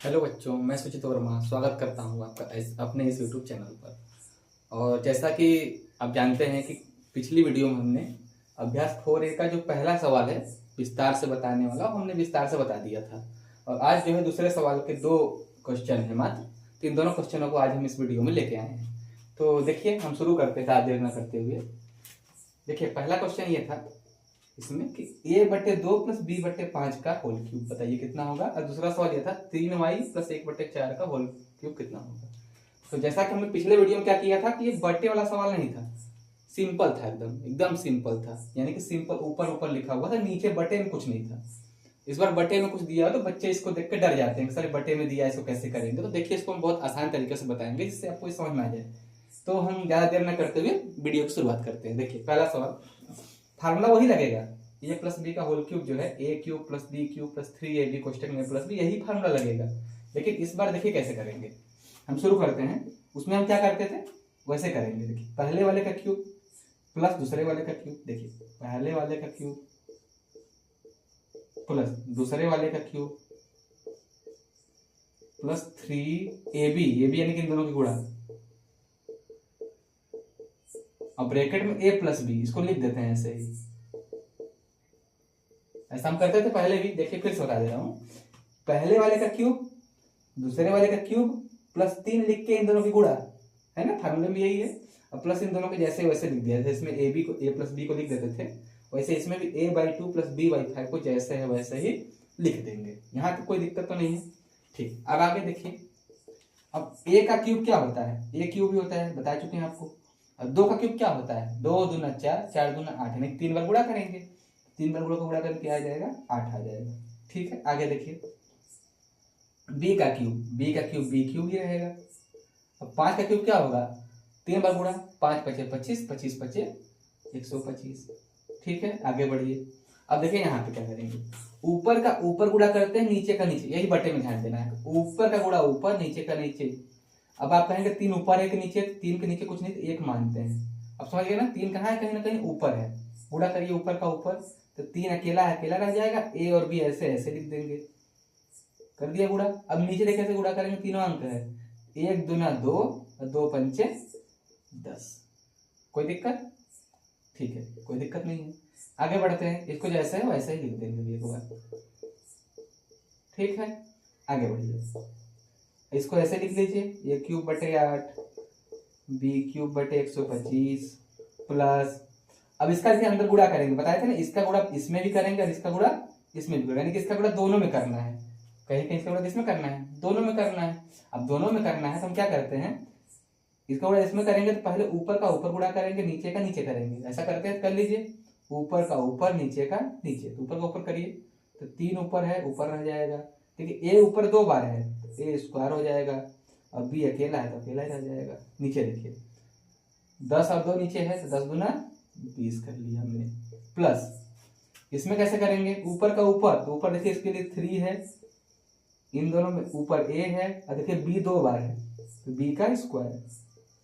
Hello बच्चों, मैं सुचित वर्मा स्वागत करता हूँ आपका अपने इस यूट्यूब चैनल पर। और जैसा कि आप जानते हैं कि पिछली वीडियो में हमने अभ्यास 4A का जो पहला सवाल है विस्तार से बताने वाला हमने विस्तार से बता दिया था। और आज जो है दूसरे सवाल के 2 क्वेश्चन है मात्र, तो इन दोनों क्वेश्चनों को आज हम इस वीडियो में लेके आए हैं। तो देखिए, हम शुरू करते हैं देर न करते हुए। देखिए, पहला क्वेश्चन ये था इसमें कि a/2 + b/5 का होल क्यूब बताइए कितना होगा। और दूसरा सवाल यह था 3y + 1/4 का होल क्यूब कितना होगा। तो जैसा कि हमने पिछले वीडियो में क्या किया था कि ये बट्टे वाला सवाल नहीं था, सिंपल था, एकदम सिंपल था, यानी कि सिंपल ऊपर ऊपर लिखा हुआ था, नीचे बटे में कुछ नहीं था। इस बार बटे में कुछ दिया तो बच्चे इसको देख के डर जाते हैं, सर बटे में दिया इसको कैसे करेंगे। तो देखिए, इसको हम बहुत आसान तरीके से बताएंगे जिससे आपको समझ में आ जाए। तो हम ज्यादा देर न करते हुए वीडियो की शुरुआत करते हैं। देखिए, पहला सवाल, फार्मूला वही लगेगा, a + b का होल क्यूब जो है a³ + b³ + 3ab कोष्टक में + b, यही फार्मूला लगेगा। लेकिन इस बार देखिए कैसे करेंगे। हम शुरू करते हैं, उसमें हम क्या करते थे वैसे करेंगे। देखिए, पहले वाले का क्यूब प्लस दूसरे वाले का क्यूब। देखिए, पहले वाले का क्यूब प्लस दूसरे वाले का क्यूब प्लस 3ab, यानी कि इन दोनों की गुणा। अब ब्रैकेट में a + b, इसको लिख देते हैं ऐसे ही, ऐसा हम करते थे पहले भी। देखिए, फिर से बता दे रहा हूं, पहले वाले का क्यूब दूसरे वाले का क्यूब प्लस 3 लिख के इन दोनों की गुणा, है ना, फार्मूले में यही है। अब प्लस इन दोनों के जैसे वैसे लिख दिया था, इसमें a + b को लिख देते थे, वैसे इसमें भी a/2 + b/5 को जैसे है वैसे ही लिख देंगे। यहां तक कोई दिक्कत तो नहीं है। ठीक, अब आगे देखिए। अब a का क्यूब क्या होता है, a क्यूब ही होता है, बता चुके हैं आपको। अब 2 का क्यूब क्या होता है, 2 दूना 4, 4 दूना 8, यानी 3 बार गुणा करेंगे, 3 बार गुणा को गुणा करके क्या आ जाएगा, 8 आ जाएगा। ठीक है, आगे देखिए, b का क्यूब b क्यूब ही रहेगा। अब 5 का क्यूब क्या होगा, 3 बार गुणा, 5 × 5 = 25, 25 × 5 = 125। ठीक है, आगे बढ़िए। अब देखिए यहाँ पे क्या करेंगे, ऊपर का ऊपर गुणा करते हैं, नीचे का नीचे, यही बटे में ध्यान देना है, ऊपर का गुणा ऊपर, नीचे का नीचे। अब आप कहेंगे 3 ऊपर 1 नीचे, 3 के नीचे कुछ नहीं तो 1 मानते हैं। अब समझ गए ना, 3 कहाँ है, कहीं ना कहीं ऊपर है, गुणा करिए ऊपर का ऊपर, तो 3 अकेला रह जाएगा, a और b ऐसे ऐसे लिख देंगे, कर दिया गुणा। अब नीचे देखिए कैसे गुणा करेंगे, तीनों अंक है, 1 दूना 2 और 2 पंचे 10। कोई दिक्कत, ठीक है, कोई दिक्कत नहीं है। आगे बढ़ते हैं, इसको जैसे है वैसे ही लिख देंगे एक बार। ठीक है, आगे बढ़िए, इसको ऐसे लिख लीजिए, a³ / 8 b³ / 125 प्लस, अब इसका देखिए अंदर गुणा करेंगे, बताए थे ना, इसका गुणा इसमें भी करेंगे और इसका गुणा इसमें भी, यानी कि इसका गुणा दोनों में करना है, कहीं कहीं इसका गुणा किसमें करना है, दोनों में करना है। अब दोनों में करना है तो हम क्या करते हैं, इसका गुणा इसमें करेंगे तो पहले ऊपर का ऊपर गुणा करेंगे, नीचे का नीचे करेंगे, ऐसा करते हैं, कर लीजिए, ऊपर का ऊपर नीचे का नीचे, तो ऊपर का ऊपर करिए, तो 3 ऊपर है, ऊपर रह जाएगा। देखिए, a ऊपर 2 बार है तो a² हो जाएगा, अब b अकेला है तो अकेला ही रह जाएगा। नीचे देखिए, 10 और 2 नीचे है तो 10 दूना 20 कर लिया हमने, प्लस इसमें कैसे करेंगे, ऊपर का ऊपर, तो ऊपर देखिए इसके लिए 3 है, इन दोनों में ऊपर a है, और देखिए b 2 बार है तो b का स्क्वायर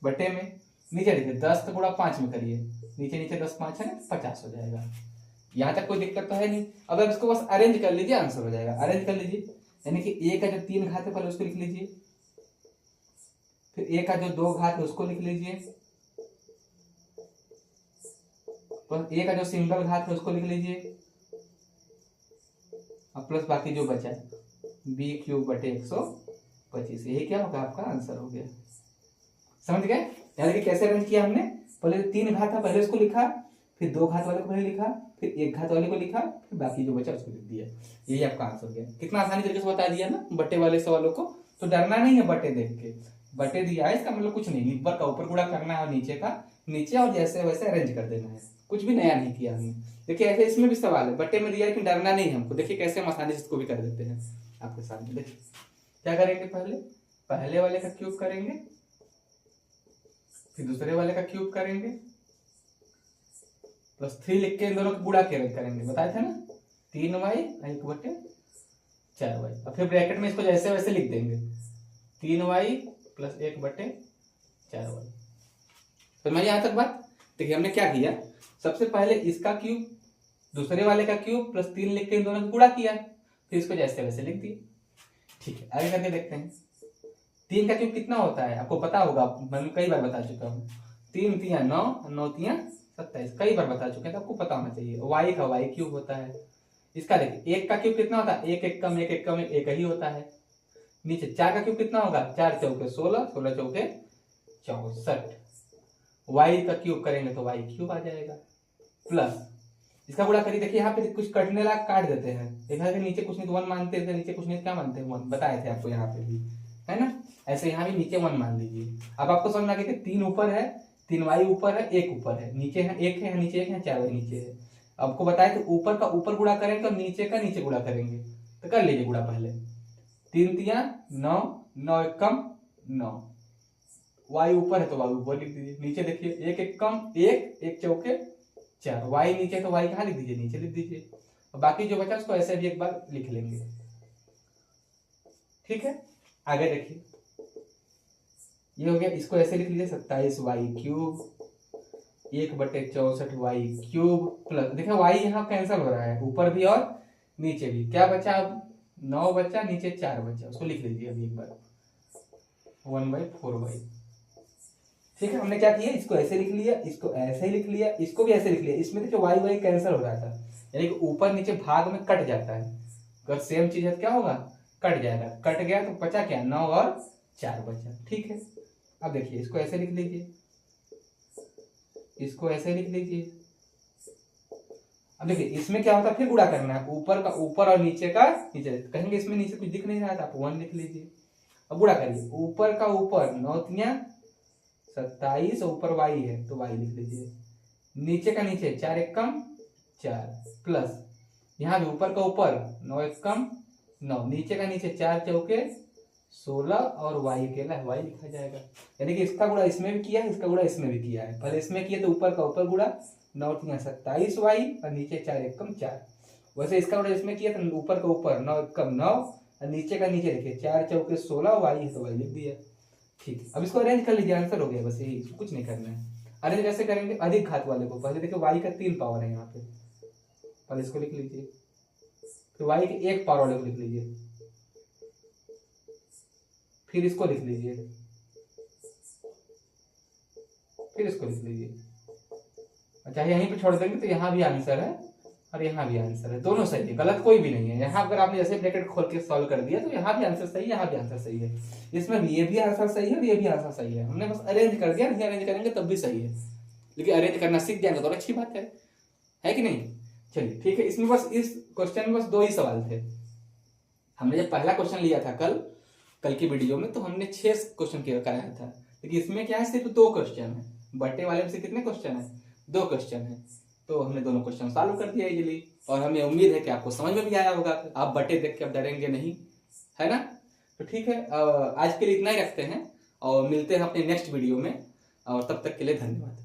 बटे में, नीचे देखिए 10 का गुणा 5 में करिए, नीचे नीचे 10 5 है ना, 50 हो जाएगा। यहाँ तक कोई दिक्कत तो है नहीं। अब आप इसको बस अरेंज कर लीजिए, आंसर हो जाएगा। अरेंज कर लीजिए, यानी कि a का जो 3 घात है पहले उसको लिख लीजिए, फिर a का जो 2 घात है उसको लिख लीजिए, a का जो सिंगल घात है उसको लिख लीजिए, अब प्लस बाकी जो बचा b³ / 125, यही क्या होगा, आपका आंसर हो गया। समझ गए, यानी कि कैसे अरेंज किया हमने, पहले 3 घात था पहले उसको लिखा, फिर 2 घात वाले को पहले लिखा, फिर 1 घात वाले को लिखा, फिर बाकी जो बचा उसको लिख दिया। यही आपका आंसर हो गया। कितना आसानी तरीके से बता दिया ना बट्टे वाले सवालों को, तो डरना नहीं है बट्टे देख के। बट्टे दिया है इसका मतलब कुछ नहीं, ऊपर का ऊपर गुणा करना है और नीचे का नीचे, और जैसे वैसे अरेंज कर देना है, कुछ भी नया नहीं किया हमने। देखिए, ऐसे इसमें भी सवाल है, बट्टे में दिया है कि डरना नहीं है हमको। देखिए कैसे हम आसानी से इसको भी कर देते हैं आपके सामने। देखिए क्या करेंगे, पहले वाले का क्यूब करेंगे, फिर दूसरे वाले का क्यूब करेंगे, प्लस 3 लिख के इन दोनों को गुणा करेंगे, बताए थे ना, 3y = 1/4y। और फिर ब्रैकेट में इसको जैसे वैसे लिख देंगे, 3y + 1/4y। तो मैं यहां तक बात। देखिए हमने क्या किया, सबसे पहले इसका क्यूब दूसरे वाले का क्यूब प्लस 3 लिख के इन दोनों को गुणा किया, फिर इसको जैसे वैसे लिख दिया। ठीक है, आगे करके देखते हैं। 3 का क्यूब कितना होता है आपको पता होगा, मैं कई बार बता चुका हूँ। 3 तिया 9, 9 तिया 27, कई बार बता चुके हैं, तो आपको पता होना चाहिए। y का y क्यूब होता है। इसका देखिए 1 का क्यूब कितना होता है, 1 एकम 1 एकम 1 ही होता है। नीचे 4 का क्यूब कितना होगा, 4 चौके 16, 16 चौके 64। y का क्यूब करेंगे तो y क्यूब आ जाएगा। प्लस इसका गुणा करिए, देखिए यहाँ पे कुछ कटने लगा काट देते हैं, देखा है नीचे कुछ नहीं तो 1 मानते हैं, नीचे कुछ नहीं क्या मानते हैं 1, बताए थे आपको यहाँ पे भी, है ना। ऐसे यहाँ भी नीचे 1 मान लीजिए। अब आपको समझ में आ गया कि 3 ऊपर है, 3y ऊपर है, 1 ऊपर है, नीचे है 1 है, नीचे 1 है, 4y नीचे है। आपको बताया कि ऊपर का ऊपर गुणा करेंगे और नीचे का नीचे गुणा करेंगे, तो कर लीजिए गुणा पहले। 3 तिया 9, 9 एकम 9, y ऊपर है तो y ऊपर लिख दीजिए। नीचे देखिए 1 एकम 1, 1 चौके 4, y नीचे तो y कहाँ लिख दीजिए, नीचे लिख दीजिए। और बाकी जो बचा उसको ऐसे भी एक बार लिख लेंगे। ठीक है, आगे देखिए ये हो गया, इसको ऐसे लिख लीजिए 27y cube 1/64y cube plus, देखिए y यहाँ कैंसिल हो रहा है, ऊपर भी और नीचे भी। क्या बचा, अब 9 बचा, नीचे 4 बचा, उसको लिख लीजिए अभी एक बार 1/4y। ठीक है, हमने क्या किया, इसको ऐसे लिख लिया, इसको ऐसे लिख लिया, इसको भी ऐसे लिख लिया। इसमें देखिए y y कैंसिल हो रहा था, यानी कि ऊपर नीचे भाग में कट जाता है। अगर सेम चीज है तो क्या होगा, कट जाएगा। कट गया तो बचा क्या, 9 और 4 बचा। ठीक है, अब देखिए इसको ऐसे लिख लीजिए, इसको ऐसे लिख लीजिए। अब देखिए इसमें क्या होता है, फिर गुणा करना है, ऊपर का ऊपर और नीचे का नीचे। कहेंगे इसमें नीचे कुछ दिख नहीं रहा था, आप 1 लिख लीजिए। अब गुणा करिए, ऊपर का ऊपर 9 तिया 27, ऊपर y है तो y लिख लीजिए। नीचे का नीचे 4 एकम 4 प्लस यहाँ भी ऊपर का ऊपर 9 एकम 9, नीचे का नीचे 4 चौके 16 और y अकेला है, y लिखा जाएगा। यानी कि इसका गुणा इसमें भी किया है, इसका गुणा इसमें भी किया है। पहले इसमें किया तो ऊपर का ऊपर गुणा 9 तिया 27y और नीचे 4 एकम 4। वैसे इसका गुणा इसमें किया तो ऊपर का ऊपर 9 एकम 9 और नीचे का नीचे देखिए 4 चौके 16, y है तो y लिख दिया। ठीक, अब इसको अरेंज कर लीजिए, आंसर हो गया, बस यही, कुछ नहीं करना है। अरेंज कैसे करेंगे, अधिक घात वाले को पहले देखिए y का 3 पावर है यहाँ पे, पहले इसको लिख लीजिए, फिर y के 1 पावर वाले को लिख लीजिए, फिर इसको लिख लीजिए, फिर इसको लिख लीजिए। अच्छा यहीं पे छोड़ देंगे तो यहाँ भी आंसर है और यहाँ भी आंसर है, दोनों सही है, गलत कोई भी नहीं है। यहाँ अगर आपने जैसे ब्रैकेट खोल के सॉल्व कर दिया तो यहाँ भी आंसर सही है, यहाँ भी आंसर सही है, इसमें भी ये भी आंसर सही है और ये भी आंसर सही है। हमने बस अरेंज कर दिया, नहीं अरेंज करेंगे तब भी सही है, लेकिन अरेंज करना सीख जाएंगे तो अच्छी बात है कि नहीं। चलिए ठीक है, इसमें बस इस क्वेश्चन में बस 2 ही सवाल थे। हमने जब पहला क्वेश्चन लिया था कल की वीडियो में तो हमने 6 क्वेश्चन कराया था, लेकिन इसमें क्या है सिर्फ 2 क्वेश्चन है। बटे वाले में से कितने क्वेश्चन है, 2 क्वेश्चन है, तो हमने दोनों क्वेश्चन सॉल्व कर दिया इजीली। और हमें उम्मीद है कि आपको समझ में भी आया होगा, आप बटे देख के अब डरेंगे नहीं, है ना। तो ठीक है, आज के लिए इतना ही रखते हैं और मिलते हैं अपने नेक्स्ट वीडियो में, और तब तक के लिए धन्यवाद।